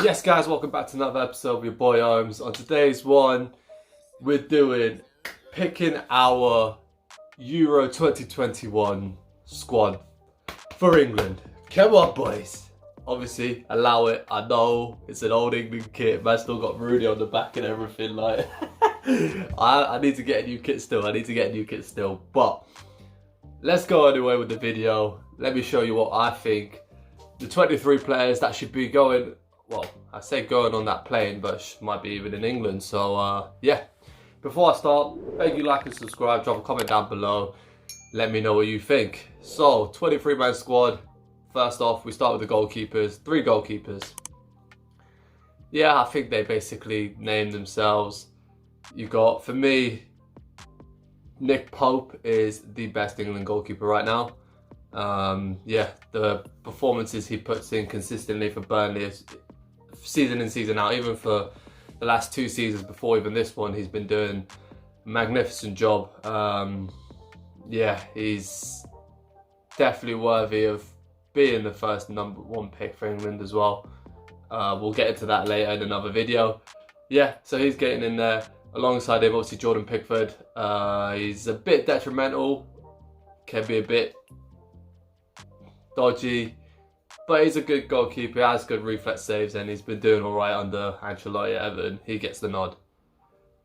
Yes guys, welcome back to another episode of your boy Oms'S. On today's one, we're doing picking our Euro 2021 squad for England. Come on boys. Obviously, allow it. I know it's an old England kit. Man still got Rooney on the back and everything. Like, I need to get a new kit still. But let's go anyway with the video. Let me show you what I think. The 23 players that should be going, well, I say going on that plane, but might be even in England. So yeah, before I start, beg you like and subscribe, drop a comment down below, let me know what you think. So 23-man squad. First off, we start with the goalkeepers. 3 goalkeepers. Yeah, I think they basically named themselves. You got, for me, Nick Pope is the best England goalkeeper right now. Yeah, the performances he puts in consistently for Burnley, season in, season out, even for the last 2 seasons before even this one, he's been doing a magnificent job. Yeah, he's definitely worthy of being the first #1 pick for England as well. We'll get into that later in another video. Yeah, so he's getting in there. Alongside him, obviously, Jordan Pickford. He's a bit detrimental, can be a bit dodgy, but he's a good goalkeeper, he has good reflex saves, and he's been doing alright under Ancelotti at Everton. He gets the nod.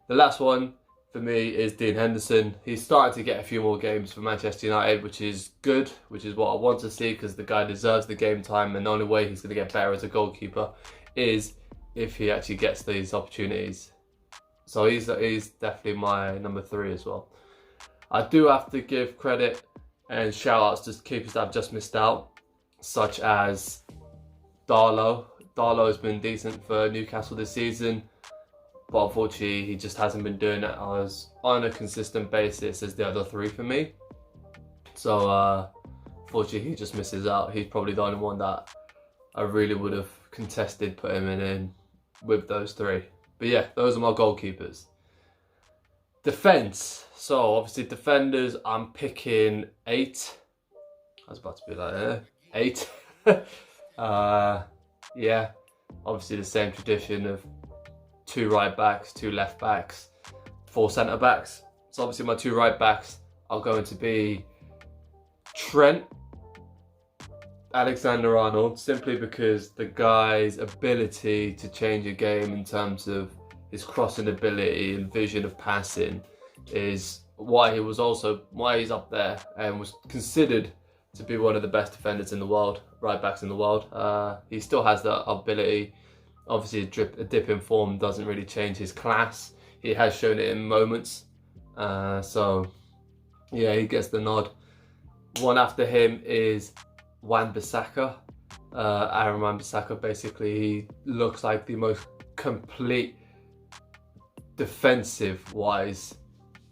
The last one for me is Dean Henderson. He's starting to get a few more games for Manchester United, which is good, which is what I want to see, because the guy deserves the game time, and the only way he's going to get better as a goalkeeper is if he actually gets these opportunities. So he's definitely my number 3 as well. I do have to give credit and shout outs to keepers that I've just missed out, such as Darlow. Darlow has been decent for Newcastle this season, but unfortunately he just hasn't been doing it as on a consistent basis as the other 3 for me. So unfortunately he just misses out. He's probably the only one that I really would have contested putting him in with those 3. But yeah, those are my goalkeepers. Defence. So obviously defenders, I'm picking 8. I was about to be like 8. Yeah, obviously the same tradition of 2 right backs, 2 left backs, 4 centre backs. So obviously my 2 right backs are going to be Trent, Alexander-Arnold, simply because the guy's ability to change a game in terms of his crossing ability and vision of passing is why he's up there and was considered to be one of the best defenders in the world, right backs in the world. He still has that ability. Obviously a dip in form doesn't really change his class. He has shown it in moments. So yeah, he gets the nod. One after him is Juan Basaka. Juan Basaka, basically he looks like the most complete defensive-wise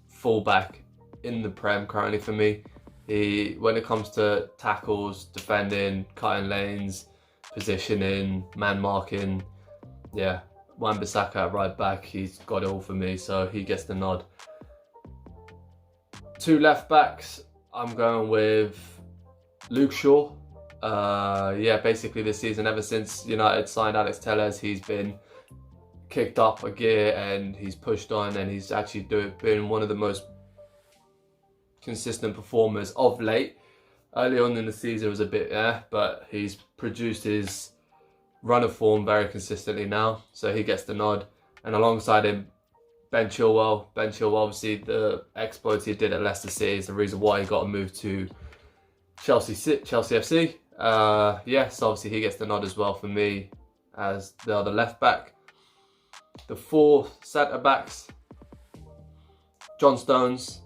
fullback in the Prem currently for me. When it comes to tackles, defending, cutting lanes, positioning, man marking, yeah, Juan Basaka at right back, he's got it all for me, so he gets the nod. 2 left backs, I'm going with Luke Shaw. Yeah, basically this season, ever since United signed Alex Telles, he's been kicked up a gear and he's pushed on, and he's actually been one of the most consistent performers of late. Early on in the season was a bit but he's produced his run of form very consistently now, so he gets the nod. And alongside him, Ben Chilwell. Ben Chilwell, obviously the exploits he did at Leicester City is the reason why he got a move to Chelsea FC. Yeah, so obviously he gets the nod as well for me as the other left back. The 4 centre backs, John Stones,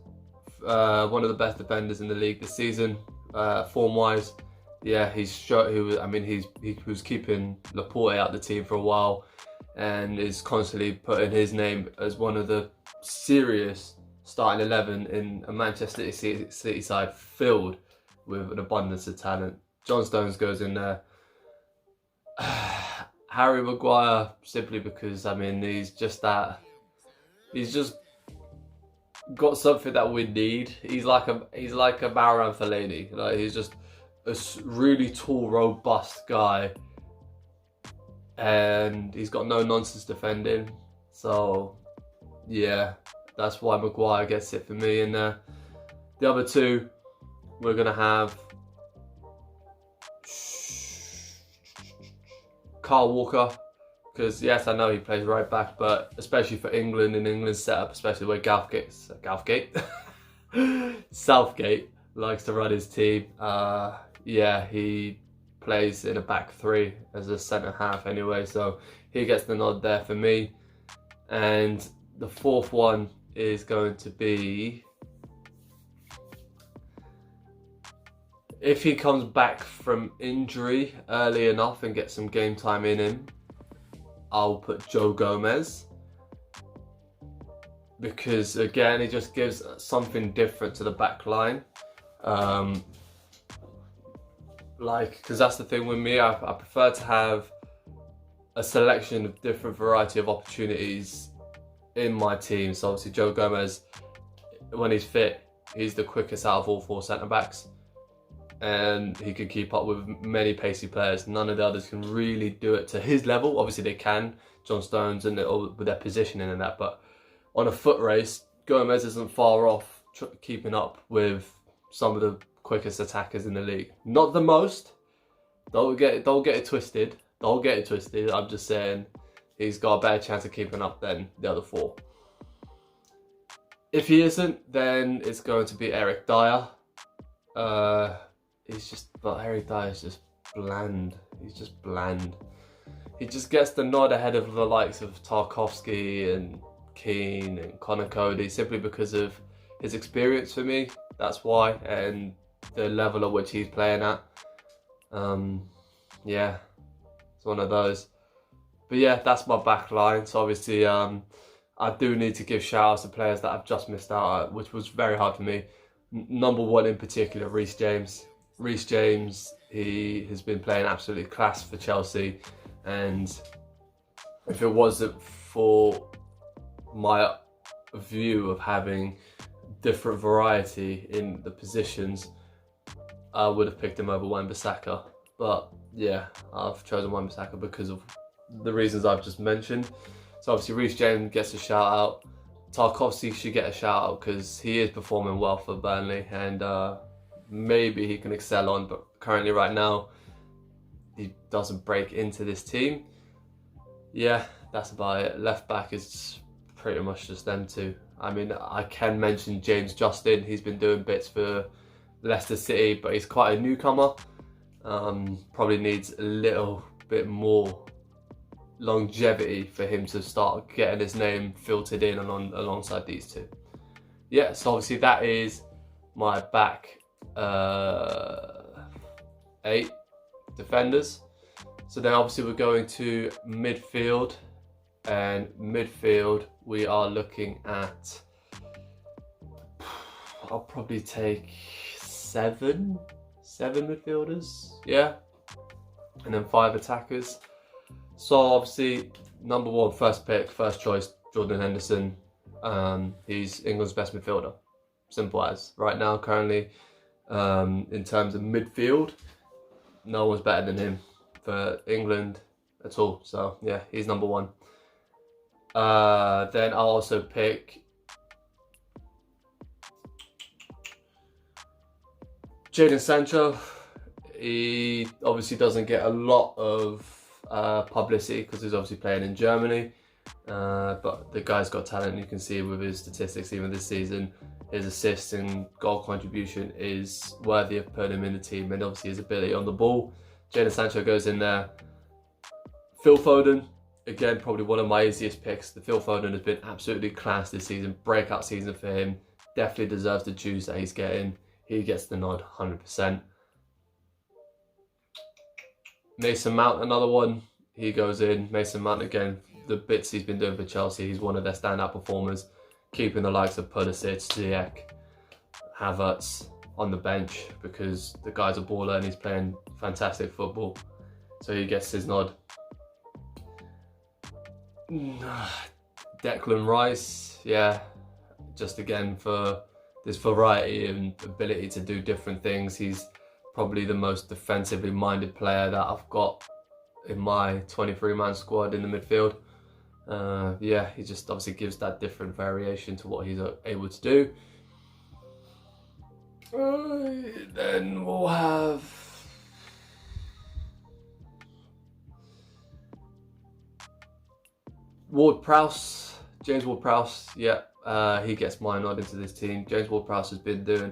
one of the best defenders in the league this season, form wise. Yeah, he was keeping Laporte out the team for a while, and is constantly putting his name as one of the serious starting 11 in a Manchester City side filled with an abundance of talent. John Stones goes in there. Harry Maguire, simply because he's just got something that we need. He's like a Marouane Fellaini. Like, he's just a really tall, robust guy and he's got no nonsense defending. So yeah, that's why Maguire gets it for me. And the other two, we're gonna have Kyle Walker, because yes, I know he plays right back, but especially for England, in England's setup, especially where Southgate likes to run his team. Yeah, he plays in a back three as a centre half anyway, so he gets the nod there for me. And the fourth one is going to be, if he comes back from injury early enough and gets some game time in him, I'll put Joe Gomez. Because again, he just gives something different to the back line. Because that's the thing with me, I prefer to have a selection of different variety of opportunities in my team. So obviously Joe Gomez, when he's fit, he's the quickest out of all four centre-backs. And he can keep up with many pacey players. None of the others can really do it to his level. Obviously they can, John Stones and with their positioning and that, but on a foot race, Gomez isn't far off keeping up with some of the quickest attackers in the league. Not the most. Don't get it twisted. Don't get it twisted. I'm just saying he's got a better chance of keeping up than the other four. If he isn't, then it's going to be Eric Dyer. Eric Dyer is just bland. He's just bland. He just gets the nod ahead of the likes of Tarkowski and Kane and Connor Cody simply because of his experience for me. That's why, and the level at which he's playing at. Yeah, it's one of those. But yeah, that's my back line. So obviously, I do need to give shout outs to players that I've just missed out at, which was very hard for me. Number one in particular, Rhys James. Rhys James, he has been playing absolutely class for Chelsea, and if it wasn't for my view of having different variety in the positions, I would have picked him over Juan Basaka. But yeah, I've chosen Juan Basaka because of the reasons I've just mentioned. So obviously Rhys James gets a shout out. Tarkowski should get a shout out because he is performing well for Burnley, and maybe he can excel on, but currently right now he doesn't break into this team. Yeah, that's about it. Left back is pretty much just them two. I mean, I can mention James Justin. He's been doing bits for Leicester City, but he's quite a newcomer. Probably needs a little bit more longevity for him to start getting his name filtered in alongside these two. Yeah, so obviously that is my back 8 defenders. So then obviously we're going to midfield, and midfield we are looking at, I'll probably take 7 midfielders, yeah, and then 5 attackers. So obviously number one, first pick, first choice, Jordan Henderson. He's England's best midfielder, simple as. Right now currently, in terms of midfield, no one's better than him for England at all. So yeah, he's number one. Then I'll also pick Jaden Centro. He obviously doesn't get a lot of publicity because he's obviously playing in Germany, but the guy's got talent. You can see with his statistics even this season. His assists and goal contribution is worthy of putting him in the team, and obviously his ability on the ball. Jaden Centro goes in there. Phil Foden, again, probably one of my easiest picks. The Phil Foden has been absolutely class this season. Breakout season for him. Definitely deserves the juice that he's getting. He gets the nod 100%. Mason Mount, another one. He goes in. Mason Mount, again, the bits he's been doing for Chelsea, he's one of their standout performers. Keeping the likes of Pulisic, Ziyech, Havertz on the bench because the guy's a baller and he's playing fantastic football. So he gets his nod. Declan Rice, yeah, just again for this variety and ability to do different things. He's probably the most defensively minded player that I've got in my 23-man squad in the midfield. Yeah, he just obviously gives that different variation to what he's able to do. Then we'll have Ward-Prowse, James Ward-Prowse. Yeah, he gets my nod into this team. James Ward-Prowse has been doing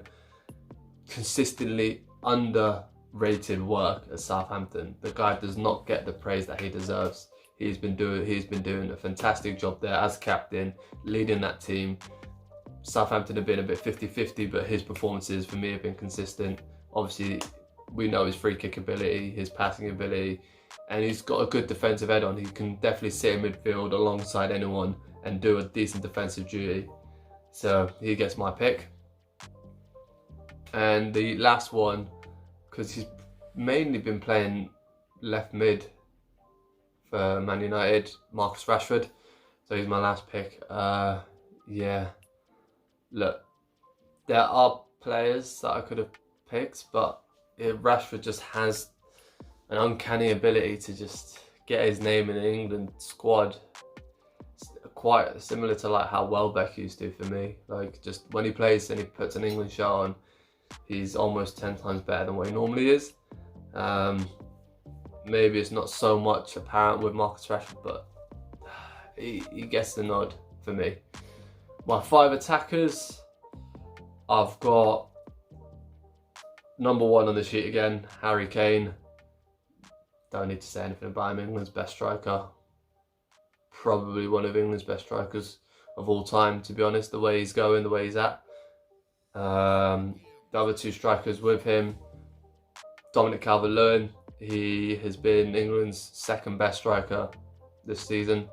consistently underrated work at Southampton. The guy does not get the praise that he deserves. He's been doing a fantastic job there as captain, leading that team. Southampton have been a bit 50-50, but his performances for me have been consistent. Obviously, we know his free kick ability, his passing ability, and he's got a good defensive head on. He can definitely sit in midfield alongside anyone and do a decent defensive duty. So he gets my pick. And the last one, because he's mainly been playing left mid for Man United, Marcus Rashford. So he's my last pick. Yeah. Look, there are players that I could have picked, but Rashford just has an uncanny ability to just get his name in the England squad. It's quite similar to like how Welbeck used to for me. Like just when he plays and he puts an England shirt on, he's almost 10 times better than what he normally is. Maybe it's not so much apparent with Marcus Rashford, but he gets the nod for me. My 5 attackers, I've got number 1 on the sheet again, Harry Kane. Don't need to say anything about him, England's best striker. Probably one of England's best strikers of all time, to be honest, the way he's going, the way he's at. The other 2 strikers with him, Dominic Calvillon. He has been England's 2nd best striker this season.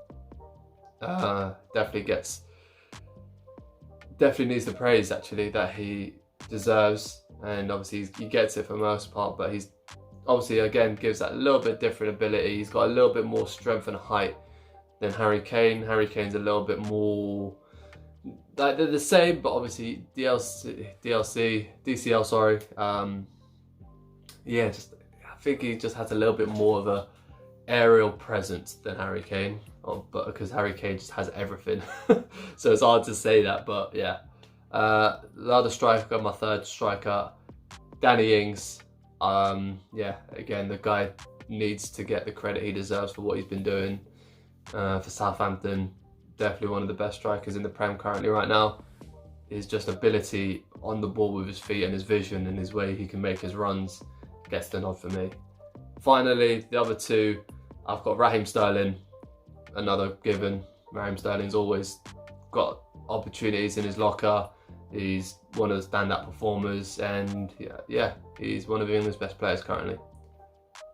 Definitely needs the praise actually that he deserves, and obviously he gets it for the most part, but he's obviously again gives that little bit different ability. He's got a little bit more strength and height than Harry Kane. Harry Kane's a little bit more, like they're the same, but obviously DCL, sorry. Yeah, just I think he just has a little bit more of a aerial presence than Harry Kane. But because Harry Kane just has everything, so it's hard to say that. But yeah, the other striker, my 3rd striker, Danny Ings. Yeah, again, the guy needs to get the credit he deserves for what he's been doing for Southampton. Definitely one of the best strikers in the Prem currently right now. His just ability on the ball with his feet and his vision and his way he can make his runs gets the nod for me. Finally, the other 2, I've got Raheem Sterling. Another given. Raheem Sterling's always got opportunities in his locker. He's one of the standout performers, and yeah, he's one of England's best players currently.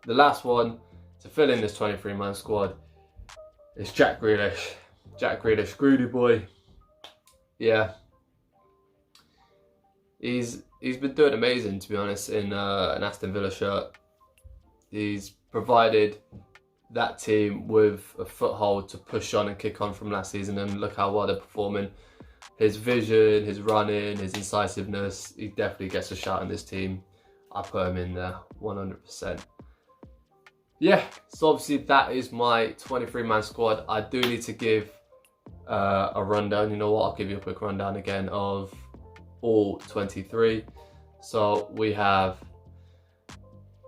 The last one to fill in this 23-man squad is Jack Grealish. Jack Grealish, Groody boy. Yeah, he's been doing amazing, to be honest, in an Aston Villa shirt. He's provided that team with a foothold to push on and kick on from last season, and look how well they're performing. His vision, his running, his incisiveness, he definitely gets a shout in this team. I put him in there 100%. Yeah, so obviously that is my 23-man squad. I do need to give a rundown. You know what, I'll give you a quick rundown again of all 23. So we have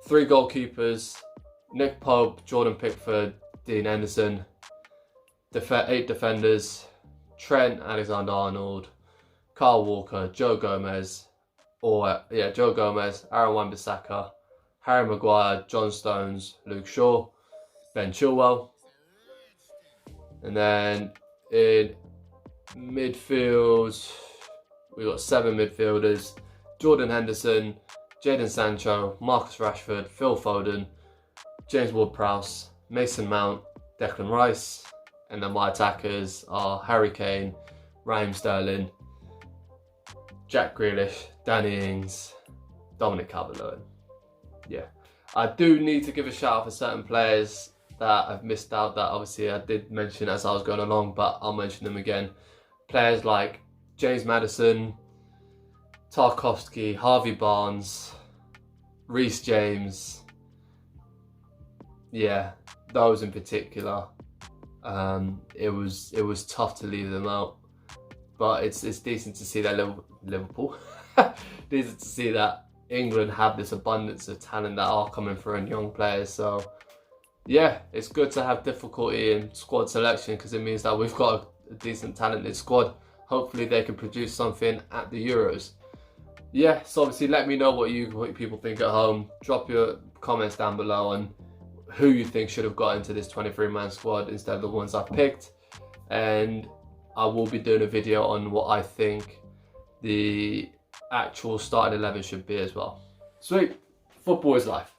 3 goalkeepers: Nick Pope, Jordan Pickford, Dean Henderson. 8 defenders: Trent, Alexander-Arnold, Kyle Walker, Joe Gomez, Aaron Wan Basaka, Harry Maguire, John Stones, Luke Shaw, Ben Chilwell. And then in midfield, we got 7 midfielders: Jordan Henderson, Jaden Centro, Marcus Rashford, Phil Foden, James Ward-Prowse, Mason Mount, Declan Rice. And then my attackers are Harry Kane, Raheem Sterling, Jack Grealish, Danny Ings, Dominic Calvillon. Yeah, I do need to give a shout out for certain players that I've missed out, that obviously I did mention as I was going along, but I'll mention them again. Players like James Maddison, Tarkowski, Harvey Barnes, Rhys James. yeah, those in particular, it was tough to leave them out. But it's decent to see that Liverpool, decent to see that England have this abundance of talent that are coming through and young players. So yeah, it's good to have difficulty in squad selection because it means that we've got a decent talented squad. Hopefully they can produce something at the Euros. Yeah, so obviously let me know what people think at home. Drop your comments down below on who you think should have got into this 23-man squad instead of the ones I've picked. And I will be doing a video on what I think the actual starting 11 should be as well. Sweet. Football is life.